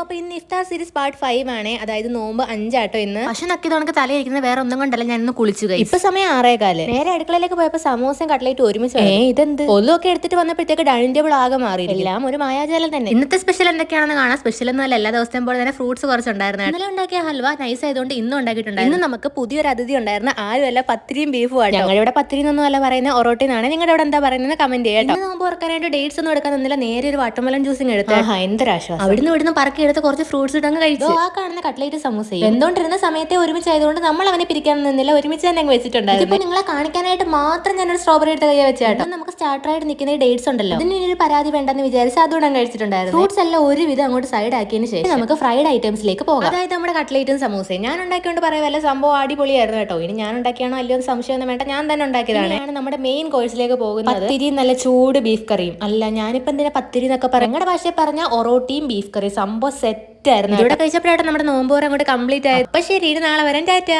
അപ്പൊ ഇന്ന് ഇഫ്താർ series part 5 ആണ്. അതായത് നോമ്പ് 5 ആട്ടോ ഇന്ന്. പക്ഷെ നക്കിയത് നമുക്ക് തലയിരിക്കുന്നത് വേറെ ഒന്നും കൊണ്ടല്ല, ഞാൻ ഇന്ന് കുളിച്ചു. ഇപ്പൊ സമയം 6:15. നേരെ അടുക്കളയിലേക്ക് പോയപ്പോ സമോസയും കട്ട്ലേറ്റ് ഒരുമിച്ച്. ഇതെന്ത് ഒല്ലൊക്കെ എടുത്തിട്ട് വന്നപ്പോഴത്തേക്ക് ഡൈനിങ് ടേബിൾ ആകെ മാറി. എല്ലാം ഒരു മായാജാലം തന്നെ. ഇന്നത്തെ സ്പെഷ്യൽ എന്തൊക്കെയാണെന്ന് കാണാം. സ്പെഷ്യൽ ഒന്നും എല്ലാ ദിവസത്തെയും പോലെ തന്നെ ഫ്രൂട്ട്സ് കുറച്ചുണ്ടായിരുന്നു. ഇന്നലെ ഉണ്ടാക്കിയ ഹൽവ നൈസ് ആയതുകൊണ്ട് ഇന്നും ഉണ്ടാക്കിയിട്ടുണ്ടായിരുന്നു. ഇന്ന് നമുക്ക് പുതിയൊരു അതിഥി ഉണ്ടായിരുന്ന ആരുമല്ല, പത്തിരിയും ബീഫും ആണ്. ഞങ്ങളുടെ പത്തിരി എന്നൊന്നും അല്ല പറയുന്നത്, ഒറോട്ടി എന്നാണ്. നിങ്ങളുടെ അവിടെ എന്താ പറയുന്നത് കമന്റ് ചെയ്യാം. നോമ്പ് തുറക്കാനായിട്ട് ഡേറ്റ്സ് ഒന്നും എടുക്കാൻ നിന്നില്ല, നേരെ ഒരു വാട്ടർമെലൺ ജ്യൂസിങ് എടുത്ത് എന്തൊരാശ്വാസം. അവിടുന്ന് ഇവിടുന്ന് പറക്കി എടുത്ത് കുറച്ച് ഫ്രൂട്ട്സ് ഇട്ടങ്ങ് കഴിച്ചു. ആ കാണുന്ന കട്ട്ലേറ്റ് സമൂസയും എന്തുകൊണ്ടിരുന്ന സമയത്തെ ഒരുമിച്ചായതുകൊണ്ട് നമ്മൾ അവനെ പിരിക്കാൻ നിന്നില്ല, ഒരുമിച്ച് തന്നെ അങ്ങ് വെച്ചിട്ടുണ്ടായിരുന്നു. ഇപ്പൊ നിങ്ങളെ കാണിക്കാനായിട്ട് മാത്രം ഞാനൊരു സ്ട്രോബെറി എടുത്ത് കൈ വെച്ചാട്ടോ. നമുക്ക് സ്റ്റാർട്ടറായിട്ട് നിൽക്കുന്ന ഡേറ്റ്സ് ഉണ്ടല്ലോ, അതിന് ഒരു പരാതി വേണ്ടെന്ന് വിചാരിച്ച് അതുകൂടെ കഴിച്ചിട്ടുണ്ടായിരുന്നു. ഫ്രൂട്ട്സ് എല്ലാം ഒരുവിധം അങ്ങോട്ട് സൈഡ് ആക്കിയതിന് ശേഷം നമുക്ക് ഫ്രൈഡ് ഐറ്റംസിലേക്ക് പോകാം. അതായത് നമ്മുടെ കട്ട്ലേറ്റും സമൂസയും ഞാൻ ഉണ്ടാക്കിയോണ്ട് പറയാൻ വല്ല സംഭവം അടിപൊളിയായിരുന്നു കേട്ടോ. ഇനി ഞാൻ ഉണ്ടാക്കിയാണോ അല്ലയോ സംശയം ഒന്നും വേണ്ട, ഞാൻ തന്നെ ഉണ്ടാക്കിയതാണ്. നമ്മുടെ മെയിൻ കോഴ്സിലേക്ക് പോകുന്നത് പത്തിരി നല്ല ചൂട് ബീഫ് കറിയും. അല്ല, ഞാനിപ്പോ എന്തിനാ പത്തിരി എന്നൊക്കെ പറയും, ഞങ്ങളുടെ ഭാഷയിൽ പറഞ്ഞ ഒറോട്ടിയും ബീഫ് കറി സംഭവം സെറ്റ് ആയിരുന്നു. ഇവിടെ കഴിച്ചപ്പോഴായിട്ട് നമ്മുടെ നോമ്പ് അങ്ങോട്ട് കംപ്ലീറ്റ് ആയത്. അപ്പൊ ശരി, നാളെ വരാൻ ടാറ്റ.